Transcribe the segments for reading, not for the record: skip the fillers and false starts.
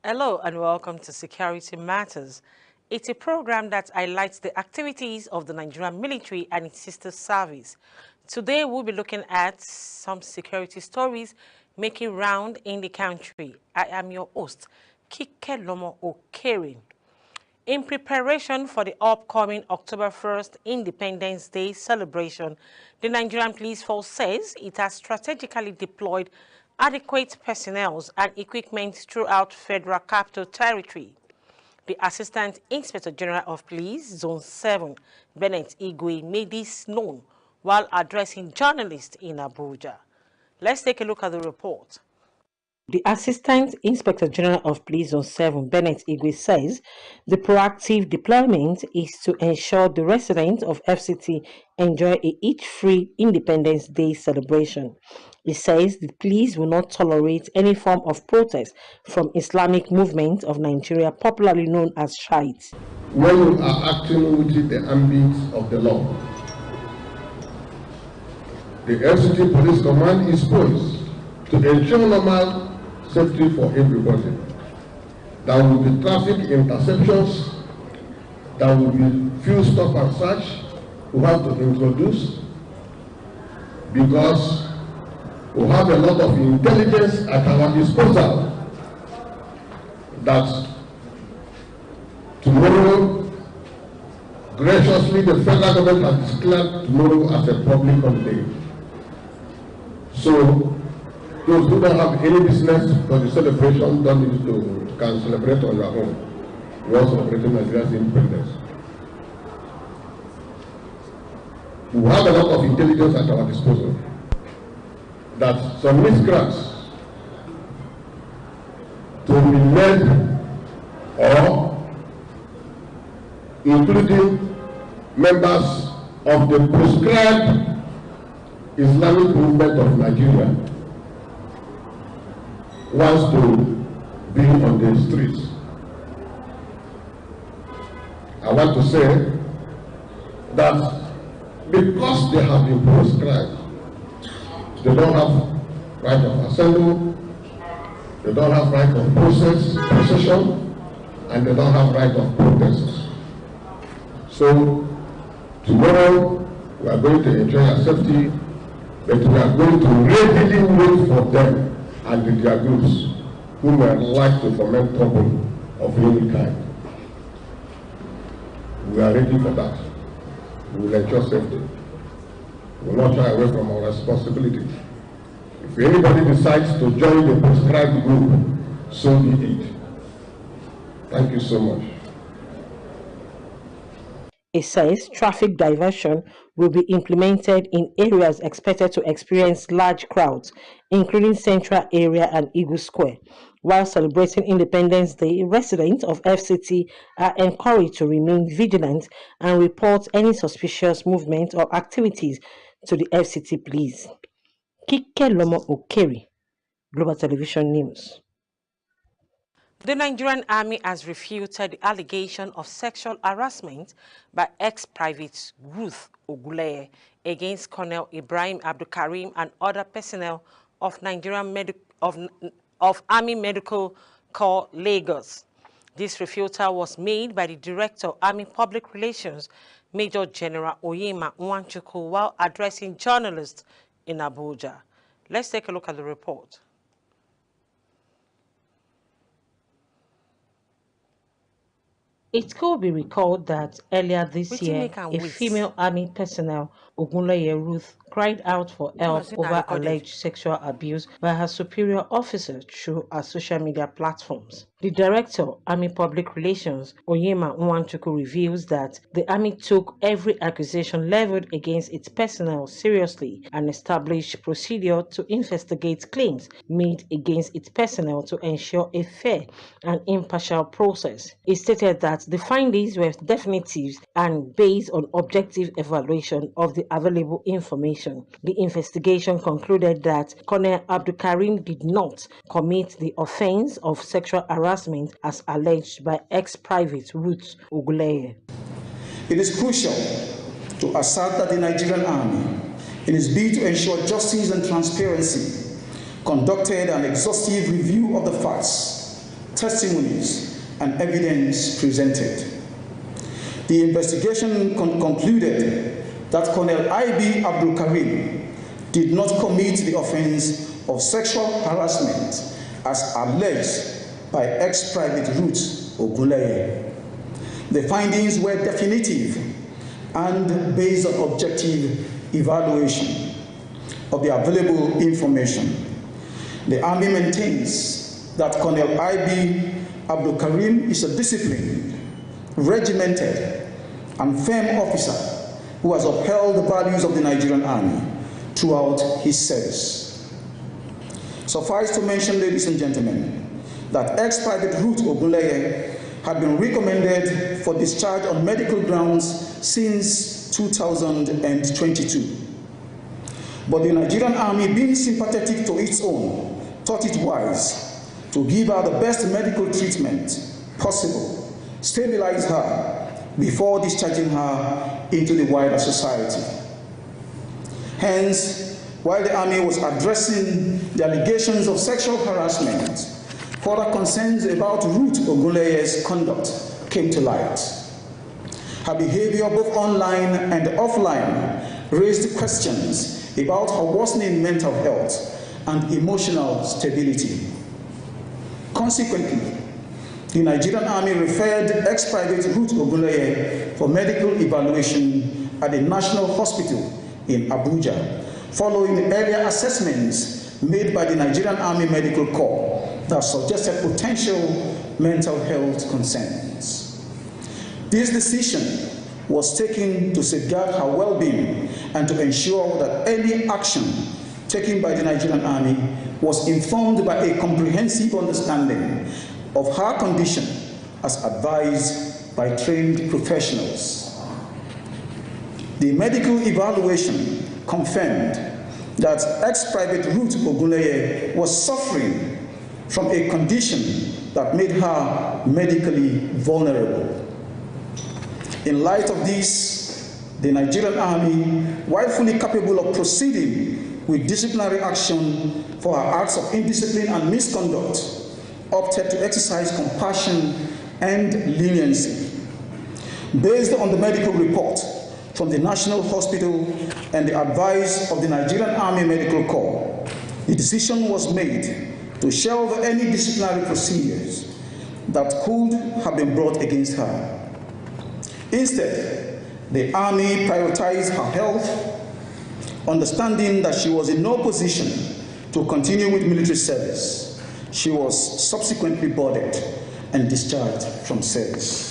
Hello and welcome to Security Matters. It's a program that highlights the activities of the Nigerian military and its sister service. Today we'll be looking at some security stories making round in the country. I am your host, Kike Lomo Okere. In preparation for the upcoming October 1st Independence Day celebration, the Nigerian Police Force says it has strategically deployed adequate personnel and equipment throughout Federal Capital Territory. The Assistant Inspector General of Police, Zone 7, Bennett Igwe, made this known while addressing journalists in Abuja. Let's take a look at the report. The Assistant Inspector General of Police Zone 7, Bennett Igwe, says the proactive deployment is to ensure the residents of FCT enjoy a itch-free Independence Day celebration. He says the police will not tolerate any form of protest from Islamic Movement of Nigeria, popularly known as Shiites. When you are acting within the ambit of the law, the FCT Police Command is poised to ensure normal safety for everybody. There will be traffic interceptions, there will be few stop and search we have to introduce, because we have a lot of intelligence at our disposal that tomorrow, graciously, the federal government has declared tomorrow as a public holiday. So those who don't have any business for the celebration don't need to can celebrate on their own. We are celebrating Nigeria's independence. We have a lot of intelligence at our disposal that some miscreants to be led or including members of the proscribed Islamic movement of Nigeria wants to be on the streets. I want to say that because they have been proscribed, they don't have right of assembly, they don't have right of possession, and they don't have right of protest. So tomorrow we are going to enjoy our safety, but we are going to readily wait for them and their groups who might like to foment trouble of any kind. We are ready for that. We will ensure safety. We will not shy away from our responsibility. If anybody decides to join the proscribed group, so be it. Thank you so much. It says traffic diversion will be implemented in areas expected to experience large crowds, including Central Area and Eagle Square. While celebrating Independence Day, residents of FCT are encouraged to remain vigilant and report any suspicious movement or activities to the FCT police. Kike Lomo Okere, Global Television News. The Nigerian Army has refuted the allegation of sexual harassment by ex-private Ruth Oguleye against Colonel Ibrahim Abdulkarim and other personnel of Army Medical Corps Lagos. This refutal was made by the Director of Army Public Relations, Major General Oyema Nwanchukwu, while addressing journalists in Abuja. Let's take a look at the report. It could be recalled that earlier this year, a female army personnel, Ogunleye Ruth, cried out for help over alleged sexual abuse by her superior officer through her social media platforms. The Director, Army Public Relations, Oyema Nwanchukwu, reveals that the Army took every accusation leveled against its personnel seriously and established procedure to investigate claims made against its personnel to ensure a fair and impartial process. It stated that the findings were definitive and based on objective evaluation of the available information. The investigation concluded that Colonel Abdulkarim did not commit the offense of sexual harassment as alleged by ex-private Ruth Oguleye. It is crucial to assert that the Nigerian Army, in its bid to ensure justice and transparency, conducted an exhaustive review of the facts testimonies, and evidence presented. The investigation concluded that Colonel I.B. Abdul Karim did not commit the offense of sexual harassment as alleged by ex-Private Ruth Ogunleye. The findings were definitive and based on objective evaluation of the available information. The Army maintains that Colonel I.B. Abdul Karim is a disciplined, regimented, and firm officer who has upheld the values of the Nigerian Army throughout his service. Suffice to mention, ladies and gentlemen, that ex-Private Ruth Ogunleye had been recommended for discharge on medical grounds since 2022. But the Nigerian Army, being sympathetic to its own, thought it wise to give her the best medical treatment possible, stabilize her before discharging her into the wider society. Hence, while the Army was addressing the allegations of sexual harassment, further concerns about Ruth Ogunleye's conduct came to light. Her behavior, both online and offline, raised questions about her worsening mental health and emotional stability. Consequently, the Nigerian Army referred ex-Private Ruth Ogunleye for medical evaluation at the National Hospital in Abuja, following earlier assessments made by the Nigerian Army Medical Corps that suggested potential mental health concerns. This decision was taken to safeguard her well-being and to ensure that any action taken by the Nigerian Army was informed by a comprehensive understanding of her condition as advised by trained professionals. The medical evaluation confirmed that ex-Private Ruth Ogunleye was suffering from a condition that made her medically vulnerable. In light of this, the Nigerian Army, while fully capable of proceeding with disciplinary action for her acts of indiscipline and misconduct, opted to exercise compassion and leniency. Based on the medical report from the National Hospital and the advice of the Nigerian Army Medical Corps, the decision was made to shelve any disciplinary procedures that could have been brought against her. Instead, the Army prioritized her health, understanding that she was in no position to continue with military service. She was subsequently boarded and discharged from service.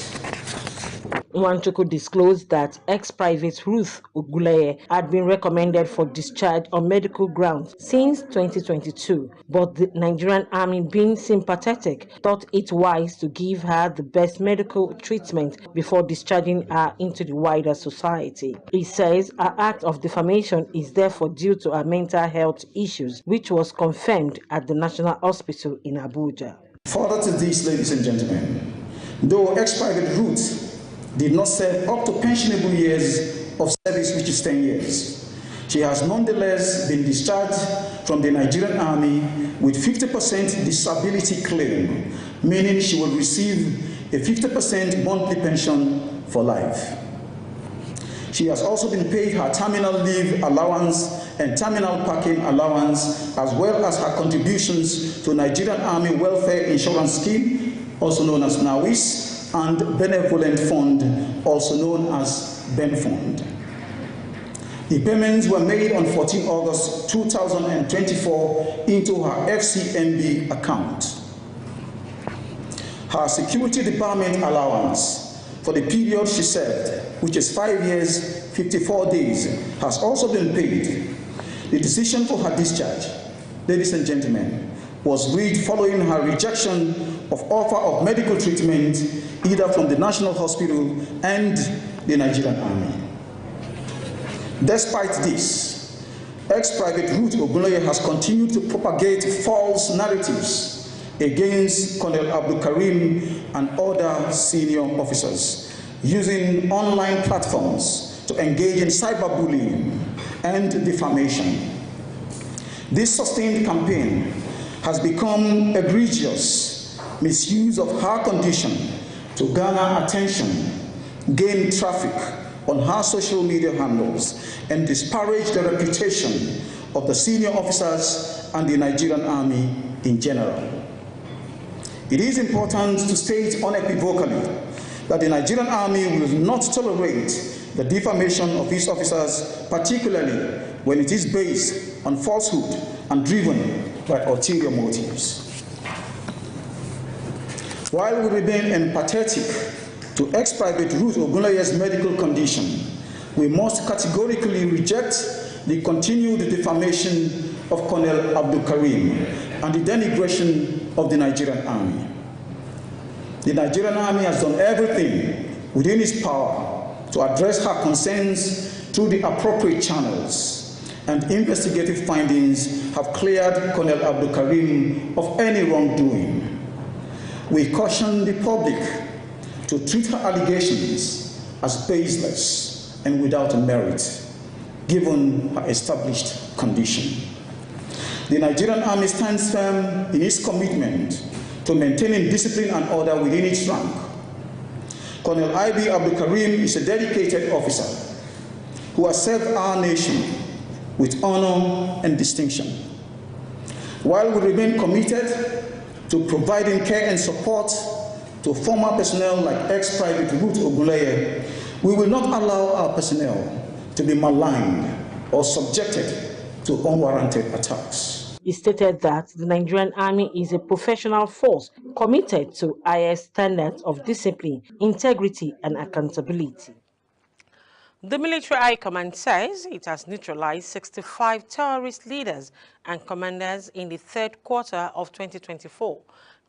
Nwachukwu disclosed that ex-Private Ruth Ogunleye had been recommended for discharge on medical grounds since 2022, but the Nigerian Army, being sympathetic, thought it wise to give her the best medical treatment before discharging her into the wider society. He says her act of defamation is therefore due to her mental health issues, which was confirmed at the National Hospital in Abuja. Further to this, ladies and gentlemen, though ex-Private Ruth did not serve up to pensionable years of service, which is 10 years, she has nonetheless been discharged from the Nigerian Army with 50% disability claim, meaning she will receive a 50% monthly pension for life. She has also been paid her terminal leave allowance and terminal parking allowance, as well as her contributions to Nigerian Army Welfare Insurance Scheme, also known as NAWIS, and Benevolent Fund, also known as BenFund. The payments were made on 14 August 2024 into her FCMB account. Her security department allowance for the period she served, which is 5 years, 54 days, has also been paid. The decision for her discharge, ladies and gentlemen, was reached following her rejection of offer of medical treatment either from the National Hospital and the Nigerian Army. Despite this, ex-Private Ruth Ogunleye has continued to propagate false narratives against Colonel Abdul Karim and other senior officers, using online platforms to engage in cyberbullying and defamation. This sustained campaign has become egregious, misuse of her condition to garner attention, gain traffic on her social media handles, and disparage the reputation of the senior officers and the Nigerian Army in general. It is important to state unequivocally that the Nigerian Army will not tolerate the defamation of its officers, particularly when it is based on falsehood and driven by ulterior motives. While we remain empathetic to ex-Private Ruth Ogunleye's medical condition, we must categorically reject the continued defamation of Colonel Abdul Karim and the denigration of the Nigerian Army. The Nigerian Army has done everything within its power to address her concerns through the appropriate channels, and investigative findings have cleared Colonel Abdul Karim of any wrongdoing. We caution the public to treat her allegations as baseless and without merit, given her established condition. The Nigerian Army stands firm in its commitment to maintaining discipline and order within its rank. Colonel I.B. Abdul Karim is a dedicated officer who has served our nation with honor and distinction. While we remain committed to providing care and support to former personnel like ex-Private Ruth Ogunleye, we will not allow our personnel to be maligned or subjected to unwarranted attacks. He stated that the Nigerian Army is a professional force committed to highest standards of discipline, integrity, and accountability. The Military High Command says it has neutralized 65 terrorist leaders and commanders in the third quarter of 2024.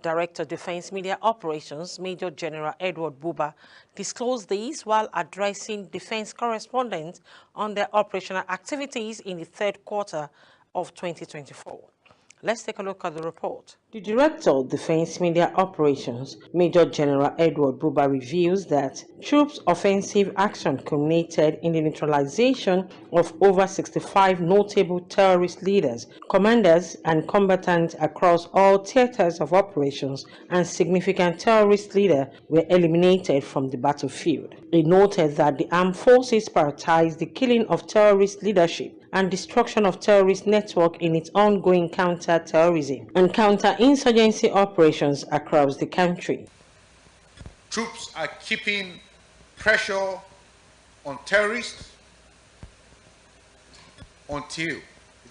Director Defense Media Operations, Major General Edward Buba, disclosed this while addressing defense correspondents on their operational activities in the third quarter of 2024. Let's take a look at the report. The Director of Defense Media Operations, Major General Edward Buba, reveals that troops' offensive action culminated in the neutralization of over 65 notable terrorist leaders, commanders, and combatants across all theaters of operations, and significant terrorist leaders were eliminated from the battlefield. He noted that the armed forces prioritized the killing of terrorist leadership and destruction of terrorist network in its ongoing counter-terrorism and counter-insurgency operations across the country. Troops are keeping pressure on terrorists until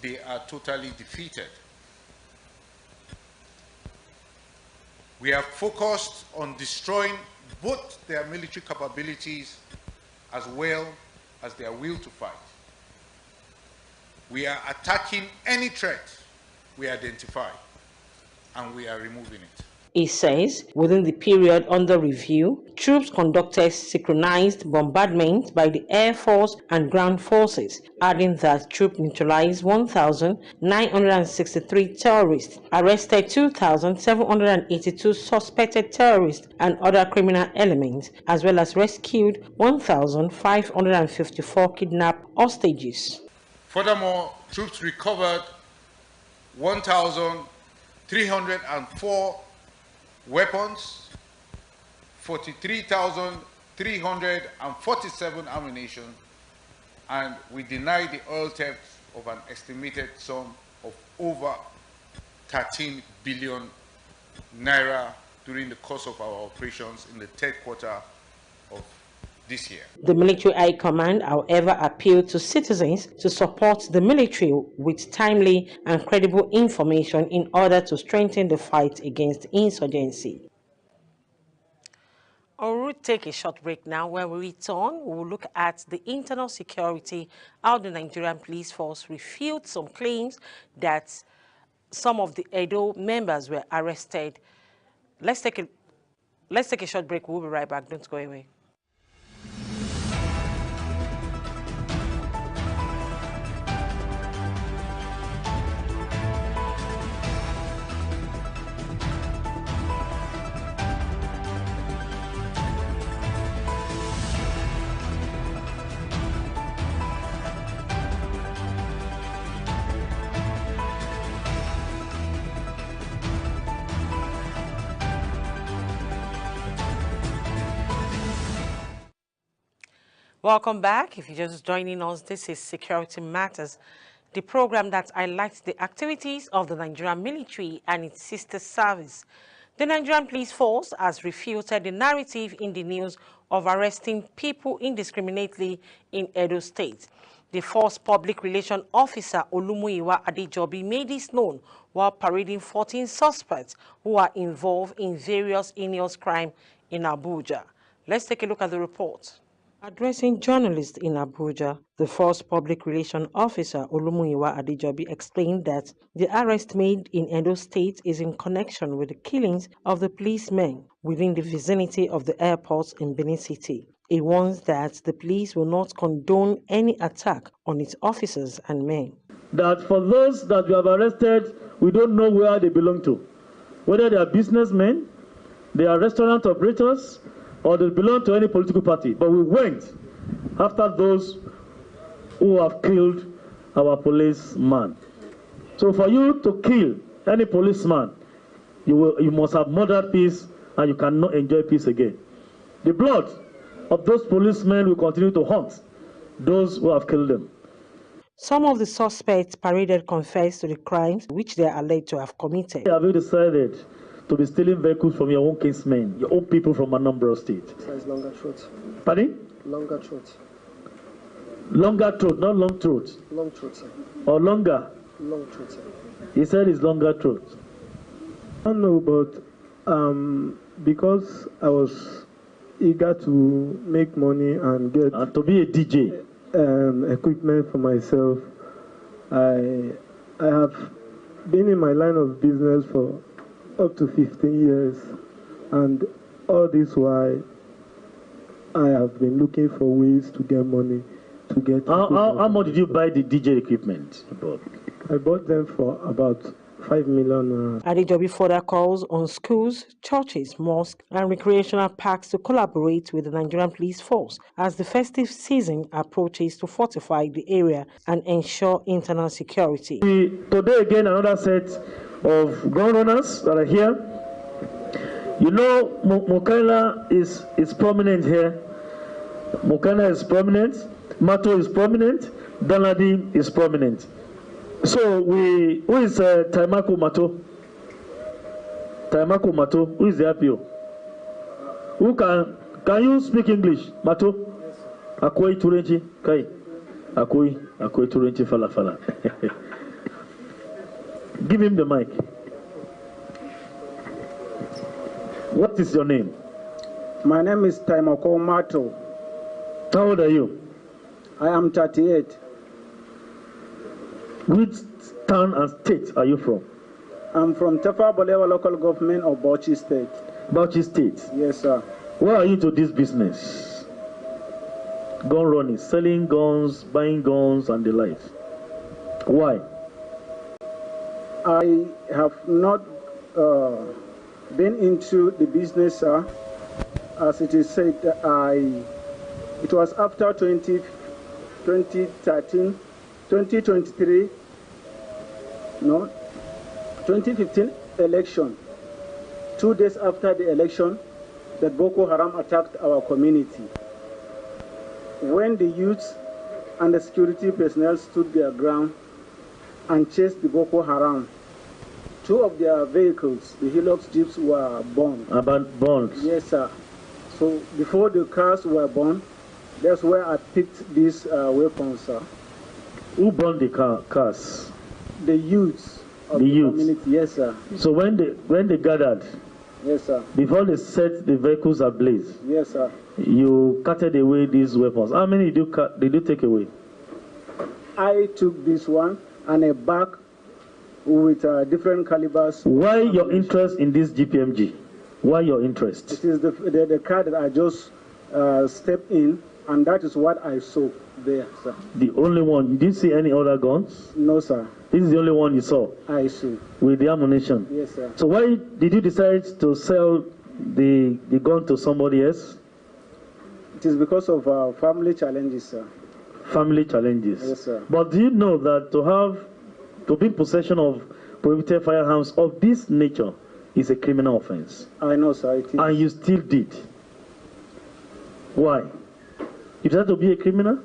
they are totally defeated. We are focused on destroying both their military capabilities as well as their will to fight. We are attacking any threat we identify, and we are removing it. He says, within the period under review, troops conducted synchronized bombardment by the Air Force and ground forces, adding that troops neutralized 1,963 terrorists, arrested 2,782 suspected terrorists and other criminal elements, as well as rescued 1,554 kidnapped hostages. Furthermore, troops recovered 1,304 weapons, 43,347 ammunition, and we denied the oil theft of an estimated sum of over 13 billion naira during the course of our operations in the third quarter of this year. The Military High Command, however, appealed to citizens to support the military with timely and credible information in order to strengthen the fight against insurgency. We'll take a short break now. When we return, we will look at the internal security, how the Nigerian police force refuted some claims that some of the Edo members were arrested. Let's take a short break. We'll be right back. Don't go away. Welcome back. If you're just joining us, this is Security Matters, the program that highlights the activities of the Nigerian military and its sister service. The Nigerian Police Force has refuted the narrative in the news of arresting people indiscriminately in Edo State. The force public relations officer Olumuyiwa Adejobi made this known while parading 14 suspects who are involved in various heinous crimes in Abuja. Let's take a look at the report. Addressing journalists in Abuja, the force public relations officer Olumuyiwa Adejobi explained that the arrest made in Edo State is in connection with the killings of the policemen within the vicinity of the airport in Benin City. He warns that the police will not condone any attack on its officers and men. That for those that we have arrested, we don't know where they belong to. Whether they are businessmen, they are restaurant operators, or they belong to any political party. But we went after those who have killed our policeman. So for you to kill any policeman, you must have murdered peace, and you cannot enjoy peace again. The blood of those policemen will continue to haunt those who have killed them. Some of the suspects paraded confessed to the crimes which they are alleged to have committed. Have you decided to be stealing vehicles from your own kinsmen, your own people from Anambra State? Size longer throat. Pardon? Longer throat. Longer throat, not long throat. Long throat, sir. Or longer? Long throat, sir. He said it's longer throat. I don't know, but because I was eager to make money and get And to be a DJ. Equipment for myself, I have been in my line of business for up to 15 years, and all this while I have been looking for ways to get money to get. How much did you buy the DJ equipment? I bought them for about 5 million. Adejobi further calls on schools, churches, mosques, and recreational parks to collaborate with the Nigerian Police Force as the festive season approaches to fortify the area and ensure internal security. Today again, another set of gun runners that are here. You know, Mukaila is prominent here. Mukaila is prominent. Mato is prominent. Danladi is prominent. So who is Taimako Mato? Taimako Mato, who is the IPO? Who can you speak English? Mato? Akoi Turenchi? Kai? Akoi Turenchi Fala. Give him the mic. What is your name? My name is Taimako Mato. How old are you? I am 38. Which town and state are you from? I'm from Tafa Balewa local government of Bauchi State. Bauchi State? Yes, sir. Why are you into this business? Gun running, selling guns, buying guns, and the likes. Why? I have not been into the business, sir. As it is said, it was after 2013, 2023, no, 2015 election. 2 days after the election, that Boko Haram attacked our community. When the youths and the security personnel stood their ground and chased the Boko Haram, 2 of their vehicles, the Hilux Jeeps, were burned. Burned? Yes, sir. So before the cars were burned, that's where I picked these weapons, sir. Who burned the cars? The youths of the community, yes, sir. So when they gathered, yes, sir, before they set the vehicles ablaze, yes, sir, you carted away these weapons. How many did you take away? I took this one and a bag with different calibers. Why your interest in this GPMG? Why your interest? It is the car that I just stepped in, and that is what I saw there, sir. The only one? You didn't see any other guns? No, sir. This is the only one you saw? I see. With the ammunition? Yes, sir. So why did you decide to sell the gun to somebody else? It is because of family challenges, sir. Family challenges? Yes, sir. But do you know that to be in possession of prohibited firearms of this nature is a criminal offense? I know, sir. It is. And you still did. Why? You decided to be a criminal?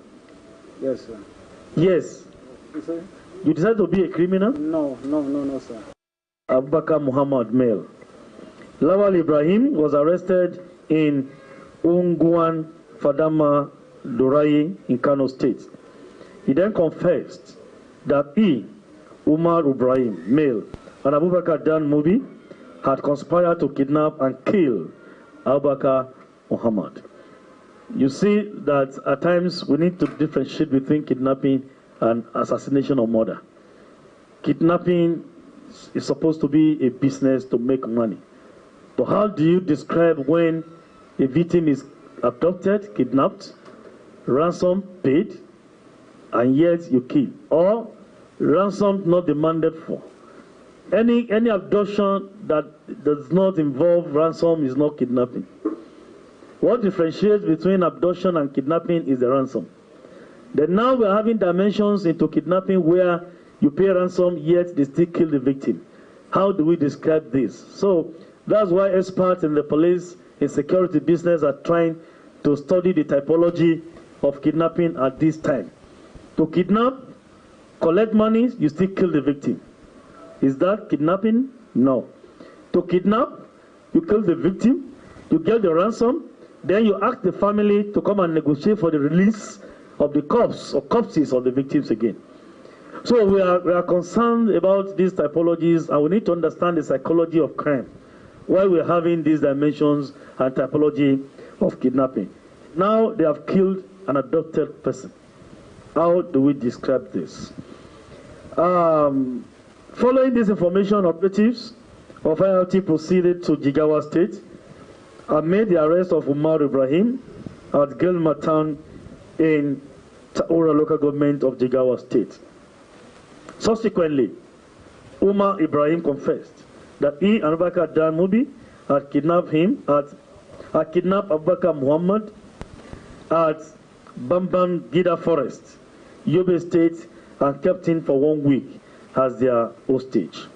Yes, sir. Yes. Sorry? You decided to be a criminal? No, sir. Abubakar Muhammad, male. Lawal Ibrahim was arrested in Unguan Fadama Dorayi in Kano State. He then confessed that he, Umar Ibrahim, male, and Abubakar Dan Mubi had conspired to kidnap and kill Abubakar Muhammad. You see that at times we need to differentiate between kidnapping and assassination or murder. Kidnapping is supposed to be a business to make money. But how do you describe when a victim is abducted, kidnapped, ransom paid, and yet you kill? Or ransom not demanded for? Any abduction that does not involve ransom is not kidnapping. What differentiates between abduction and kidnapping is the ransom. Then now we're having dimensions into kidnapping where you pay ransom, yet they still kill the victim. How do we describe this? So that's why experts in the police, in security business are trying to study the typology of kidnapping at this time. To kidnap, collect money, you still kill the victim. Is that kidnapping? No. To kidnap, you kill the victim, you get the ransom, then you ask the family to come and negotiate for the release of the corpse or corpses of the victims again. So we are concerned about these typologies, and we need to understand the psychology of crime, why we're having these dimensions and typology of kidnapping. Now they have killed an adopted person. How do we describe this? Following this information, operatives of IRT proceeded to Jigawa State and made the arrest of Umar Ibrahim at Gelma town in Taura local government of Jigawa State. Subsequently, Umar Ibrahim confessed that he and Abubakar Dan Mubi had kidnapped Abubakar Muhammad at Bambam Gida Forest, Yobe State, and kept him for 1 week as their hostage.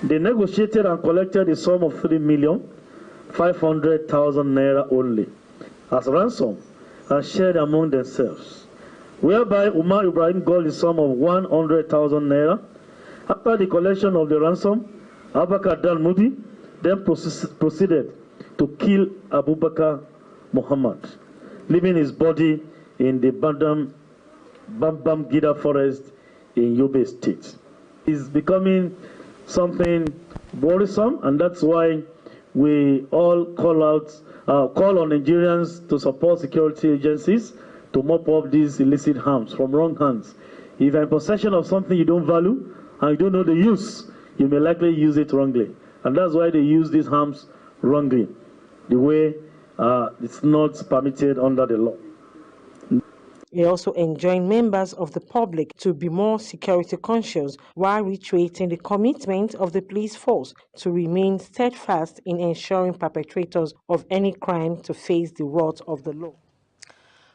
They negotiated and collected a sum of 3,500,000 naira only as ransom and shared among themselves, whereby Umar Ibrahim got a sum of 100,000 naira. After the collection of the ransom, Abubakar Dan Mubi then proceeded to kill Abubakar Muhammad, leaving his body in the Bambam Gida Forest in Yobe State. It's becoming something worrisome, and that's why we all call on Nigerians to support security agencies to mop up these illicit harms from wrong hands. If you're in possession of something you don't value and you don't know the use, you may likely use it wrongly. And that's why they use these harms wrongly, the way it's not permitted under the law. He also enjoined members of the public to be more security conscious while reiterating the commitment of the police force to remain steadfast in ensuring perpetrators of any crime to face the wrath of the law.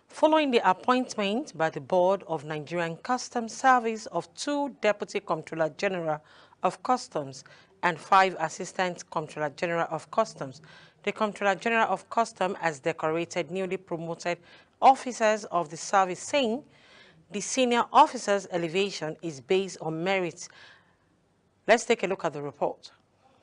Following the appointment by the Board of Nigerian Customs Service of 2 Deputy Comptroller General of Customs and 5 Assistant Comptroller General of Customs, the Comptroller General of Customs has decorated newly promoted officers of the service, saying the senior officers' elevation is based on merit. Let's take a look at the report.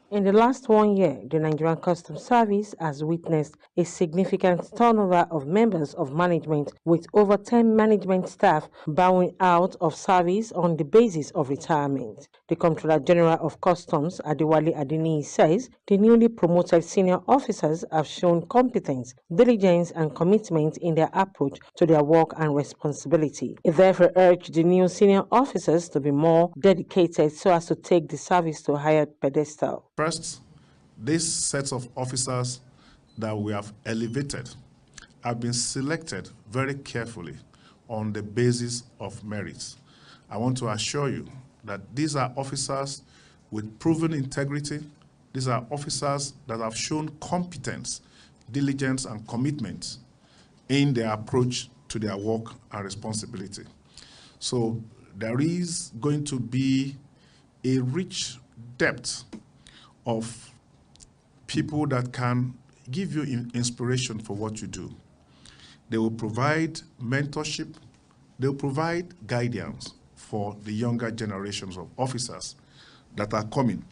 In the last 1 year, the Nigerian Customs Service has witnessed a significant turnover of members of management, with over 10 management staff bowing out of service on the basis of retirement. The Comptroller General of Customs, Adewale Adeniyi, says the newly promoted senior officers have shown competence, diligence, and commitment in their approach to their work and responsibility. He therefore urged the new senior officers to be more dedicated so as to take the service to a higher pedestal. First, these sets of officers that we have elevated have been selected very carefully on the basis of merit. I want to assure you that these are officers with proven integrity. These are officers that have shown competence, diligence, and commitment in their approach to their work and responsibility. So there is going to be a rich depth of people that can give you inspiration for what you do. They will provide mentorship. They will provide guidance for the younger generations of officers that are coming.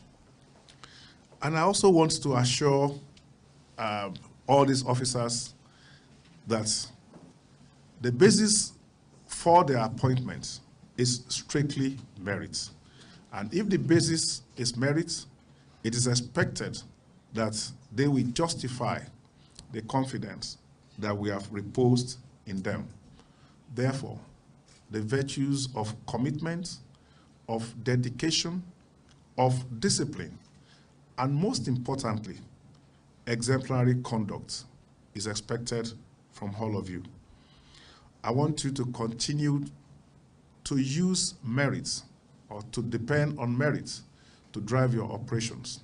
And I also want to assure all these officers that the basis for their appointments is strictly merit. And if the basis is merit, it is expected that they will justify the confidence that we have reposed in them. Therefore, the virtues of commitment, of dedication, of discipline, and most importantly, exemplary conduct is expected from all of you. I want you to continue to use merits or to depend on merits to drive your operations.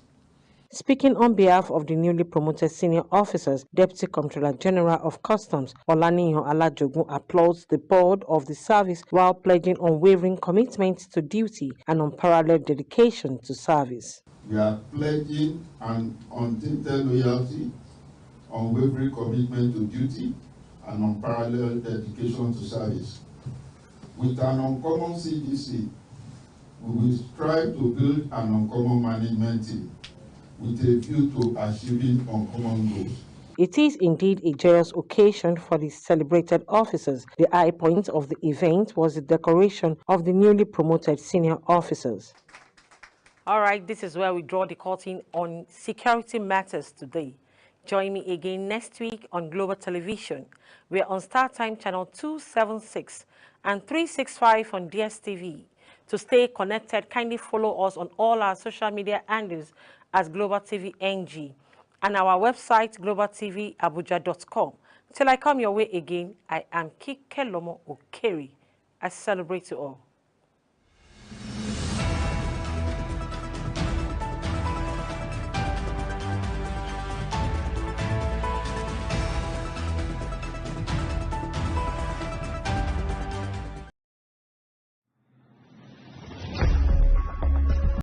Speaking on behalf of the newly promoted senior officers, Deputy Comptroller General of Customs Olaniyan Alajogun applauds the board of the service while pledging unwavering commitment to duty and unparalleled dedication to service. We are pledging an untainted loyalty, unwavering commitment to duty, and unparalleled dedication to service. With an uncommon CDC, we will strive to build an uncommon management team with a view to achieving uncommon goals. It is indeed a joyous occasion for the celebrated officers. The high point of the event was the decoration of the newly promoted senior officers. All right, this is where we draw the curtain on security matters today. Join me again next week on Global Television. We're on StarTime channel 276 and 365 on DSTV. To stay connected, kindly follow us on all our social media handles as Global TV NG and our website globaltvabuja.com. Till I come your way again, I am Kike Lomo Okeri. I celebrate you all.